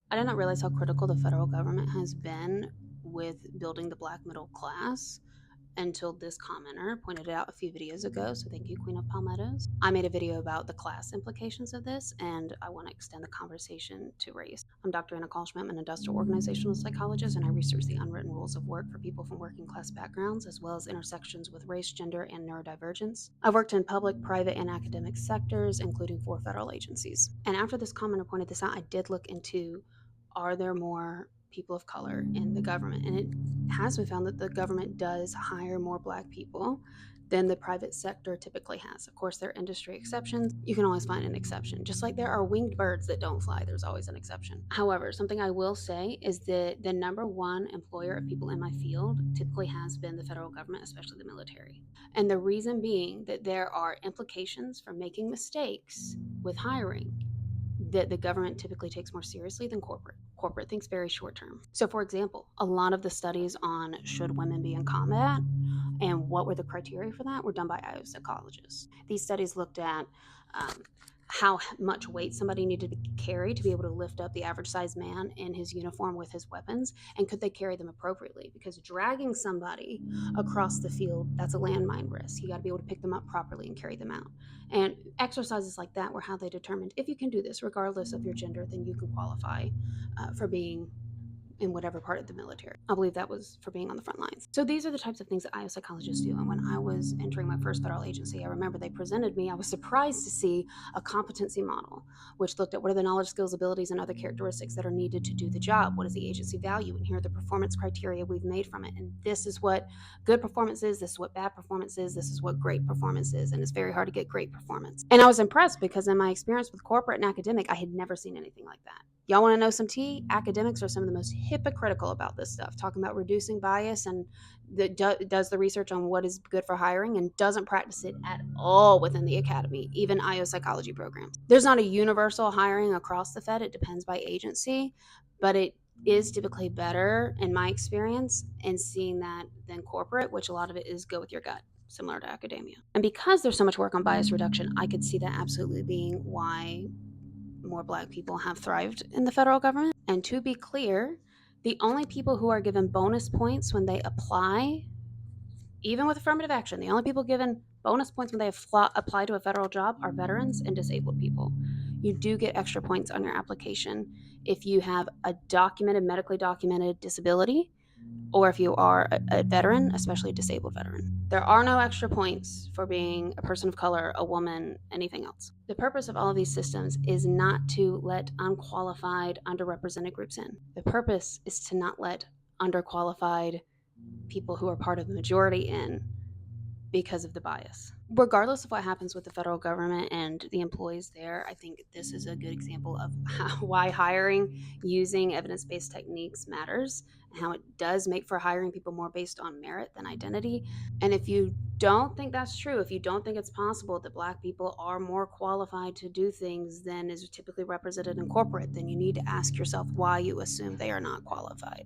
I did not realize how critical the federal government has been with building the black middle class until this commenter pointed it out a few videos ago. So thank you, Queen of Palmettos. I made a video about the class implications of this, and I want to extend the conversation to race. I'm Dr. Anna Kalschmidt. I'm an industrial organizational psychologist, and I research the unwritten rules of work for people from working class backgrounds, as well as intersections with race, gender, and neurodivergence. I've worked in public, private, and academic sectors, including 4 federal agencies. And after this commenter pointed this out, I did look into, are there more people of color in the government? And it has been found that the government does hire more black people than the private sector typically has. Of course, there are industry exceptions. You can always find an exception. Just like there are winged birds that don't fly, there's always an exception. However, something I will say is that the number one employer of people in my field typically has been the federal government, especially the military. And the reason being that there are implications for making mistakes with hiring that the government typically takes more seriously than corporate. Corporate thinks very short term. So, for example, a lot of the studies on should women be in combat and what were the criteria for that were done by IO psychologists. These studies looked at um, how much weight somebody needed to carry to be able to lift up the average sized man in his uniform with his weapons, and could they carry them appropriately? Because dragging somebody across the field, that's a landmine risk. You got to be able to pick them up properly and carry them out. And exercises like that were how they determined if you can do this, regardless of your gender, then you can qualify for being in whatever part of the military. I believe that was for being on the front lines. So these are the types of things that IO psychologists do. And when I was entering my first federal agency, I remember they presented me, I was surprised to see a competency model, which looked at what are the knowledge, skills, abilities, and other characteristics that are needed to do the job. What is the agency value? And here are the performance criteria we've made from it. And this is what good performance is. This is what bad performance is. This is what great performance is. And it's very hard to get great performance. And I was impressed because in my experience with corporate and academic, I had never seen anything like that. Y'all want to know some tea? Academics are some of the most hypocritical about this stuff, talking about reducing bias and does the research on what is good for hiring and doesn't practice it at all within the academy, even IO psychology programs. There's not a universal hiring across the Fed. It depends by agency, but it is typically better, in my experience, in seeing that than corporate, which a lot of it is go with your gut, similar to academia. And because there's so much work on bias reduction, I could see that absolutely being why more black people have thrived in the federal government. And to be clear, the only people who are given bonus points when they apply, even with affirmative action, the only people given bonus points when they apply to a federal job are veterans and disabled people. You do get extra points on your application if you have a documented, medically documented disability, or if you are a veteran, especially a disabled veteran. There are no extra points for being a person of color, a woman, anything else. The purpose of all of these systems is not to let unqualified, underrepresented groups in. The purpose is to not let underqualified people who are part of the majority in because of the bias. Regardless of what happens with the federal government and the employees there, I think this is a good example of why hiring using evidence based techniques matters and how it does make for hiring people more based on merit than identity. And if you don't think that's true, if you don't think it's possible that Black people are more qualified to do things than is typically represented in corporate, then you need to ask yourself why you assume they are not qualified.